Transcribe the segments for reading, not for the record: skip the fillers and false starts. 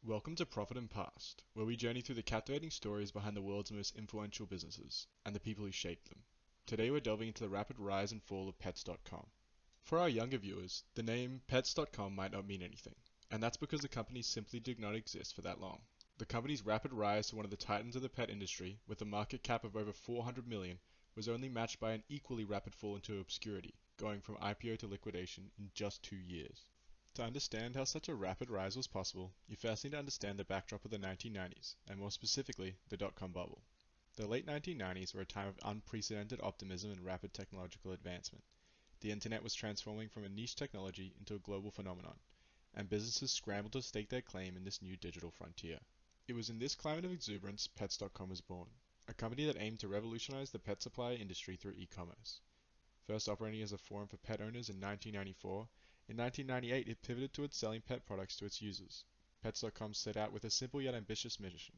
Welcome to Profit and Past, where we journey through the captivating stories behind the world's most influential businesses and the people who shaped them. Today we're delving into the rapid rise and fall of Pets.com. For our younger viewers, the name Pets.com might not mean anything, and that's because the company simply did not exist for that long. The company's rapid rise to one of the titans of the pet industry, with a market cap of over 400 million, was only matched by an equally rapid fall into obscurity, going from IPO to liquidation in just 2 years. To understand how such a rapid rise was possible, you first need to understand the backdrop of the 1990s, and more specifically, the dot-com bubble. The late 1990s were a time of unprecedented optimism and rapid technological advancement. The internet was transforming from a niche technology into a global phenomenon, and businesses scrambled to stake their claim in this new digital frontier. It was in this climate of exuberance Pets.com was born, a company that aimed to revolutionize the pet supply industry through e-commerce. First operating as a forum for pet owners in 1994, in 1998 it pivoted towards selling pet products to its users. Pets.com set out with a simple yet ambitious mission: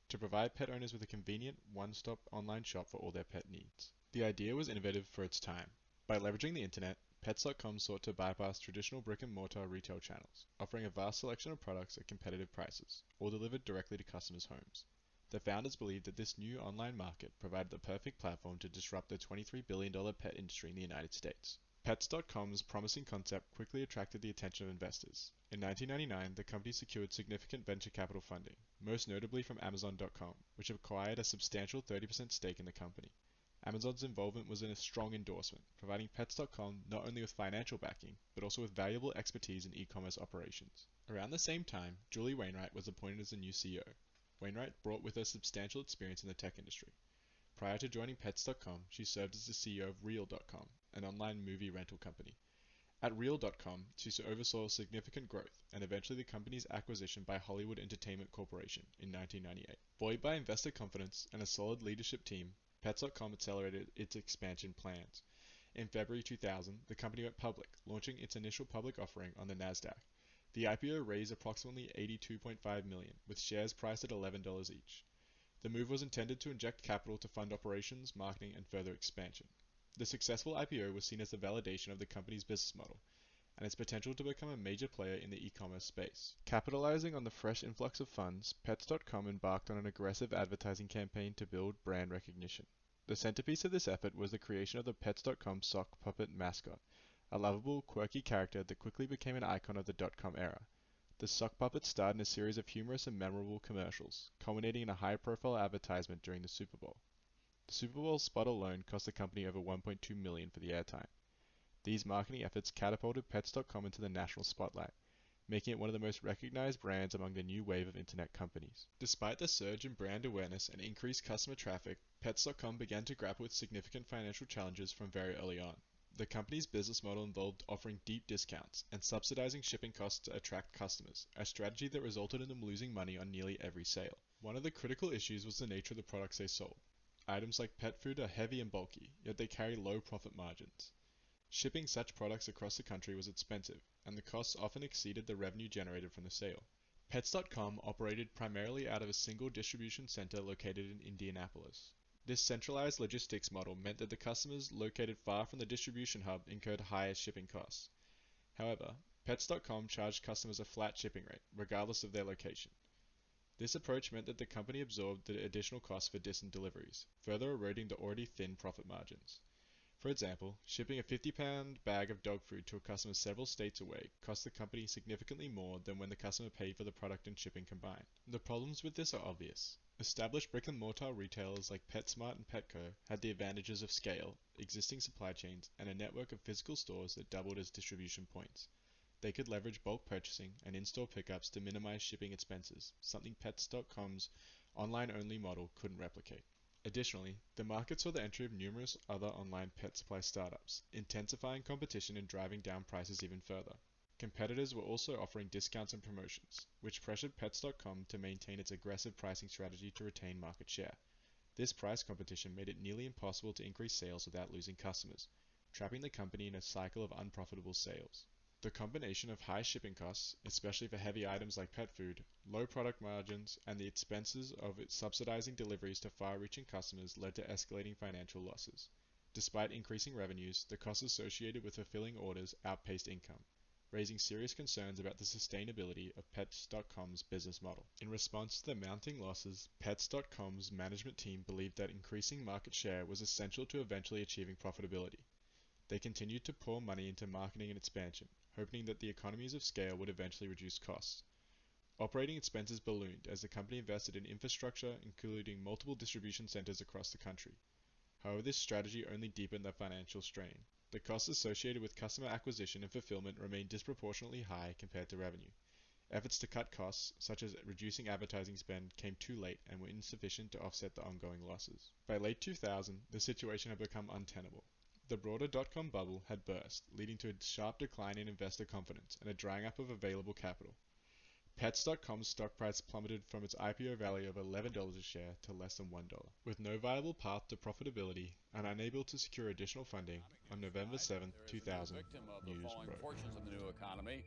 to provide pet owners with a convenient, one-stop online shop for all their pet needs. The idea was innovative for its time. By leveraging the internet, Pets.com sought to bypass traditional brick-and-mortar retail channels, offering a vast selection of products at competitive prices, all delivered directly to customers' homes. The founders believed that this new online market provided the perfect platform to disrupt the $23 billion pet industry in the United States. Pets.com's promising concept quickly attracted the attention of investors. In 1999, the company secured significant venture capital funding, most notably from Amazon.com, which acquired a substantial 30% stake in the company. Amazon's involvement was in a strong endorsement, providing Pets.com not only with financial backing, but also with valuable expertise in e-commerce operations. Around the same time, Julie Wainwright was appointed as the new CEO. Wainwright brought with her substantial experience in the tech industry. Prior to joining Pets.com, she served as the CEO of Reel.com, an online movie rental company. At Reel.com, she oversaw significant growth and eventually the company's acquisition by Hollywood Entertainment Corporation in 1998. Buoyed by investor confidence and a solid leadership team, Pets.com accelerated its expansion plans. In February 2000, the company went public, launching its initial public offering on the Nasdaq. The IPO raised approximately $82.5 million, with shares priced at $11 each. The move was intended to inject capital to fund operations, marketing, and further expansion. The successful IPO was seen as the validation of the company's business model and its potential to become a major player in the e-commerce space. Capitalizing on the fresh influx of funds, Pets.com embarked on an aggressive advertising campaign to build brand recognition. The centerpiece of this effort was the creation of the Pets.com sock puppet mascot, a lovable, quirky character that quickly became an icon of the dot-com era. The sock puppet starred in a series of humorous and memorable commercials, culminating in a high-profile advertisement during the Super Bowl. The Super Bowl spot alone cost the company over $1.2 million for the airtime. These marketing efforts catapulted Pets.com into the national spotlight, making it one of the most recognized brands among the new wave of internet companies. Despite the surge in brand awareness and increased customer traffic, Pets.com began to grapple with significant financial challenges from very early on. The company's business model involved offering deep discounts and subsidizing shipping costs to attract customers, a strategy that resulted in them losing money on nearly every sale. One of the critical issues was the nature of the products they sold. Items like pet food are heavy and bulky, yet they carry low profit margins. Shipping such products across the country was expensive, and the costs often exceeded the revenue generated from the sale. Pets.com operated primarily out of a single distribution center located in Indianapolis. This centralized logistics model meant that the customers located far from the distribution hub incurred higher shipping costs. However, Pets.com charged customers a flat shipping rate, regardless of their location. This approach meant that the company absorbed the additional costs for distant deliveries, further eroding the already thin profit margins. For example, shipping a 50-pound bag of dog food to a customer several states away cost the company significantly more than when the customer paid for the product and shipping combined. The problems with this are obvious. Established brick-and-mortar retailers like PetSmart and Petco had the advantages of scale, existing supply chains, and a network of physical stores that doubled as distribution points. They could leverage bulk purchasing and in-store pickups to minimize shipping expenses, something Pets.com's online-only model couldn't replicate. Additionally, the market saw the entry of numerous other online pet supply startups, intensifying competition and driving down prices even further. Competitors were also offering discounts and promotions, which pressured Pets.com to maintain its aggressive pricing strategy to retain market share. This price competition made it nearly impossible to increase sales without losing customers, trapping the company in a cycle of unprofitable sales. The combination of high shipping costs, especially for heavy items like pet food, low product margins, and the expenses of subsidizing deliveries to far-reaching customers led to escalating financial losses. Despite increasing revenues, the costs associated with fulfilling orders outpaced income, raising serious concerns about the sustainability of Pets.com's business model. In response to the mounting losses, Pets.com's management team believed that increasing market share was essential to eventually achieving profitability. They continued to pour money into marketing and expansion, hoping that the economies of scale would eventually reduce costs. Operating expenses ballooned as the company invested in infrastructure, including multiple distribution centers across the country. However, this strategy only deepened their financial strain. The costs associated with customer acquisition and fulfillment remained disproportionately high compared to revenue. Efforts to cut costs, such as reducing advertising spend, came too late and were insufficient to offset the ongoing losses. By late 2000, the situation had become untenable. The broader dot-com bubble had burst, leading to a sharp decline in investor confidence and a drying up of available capital. Pets.com's stock price plummeted from its IPO value of $11 a share to less than $1. With no viable path to profitability and unable to secure additional funding, on November 7, 2000, news broke. Fortunes of the new economy,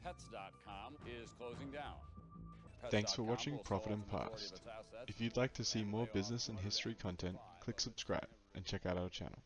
Pets.com is closing down. Thanks for Pets.com watching will sell Profit off and the majority of Past. its assets If you'd like to see and more lay off business and history content, 255 click of its subscribe and check out our channel.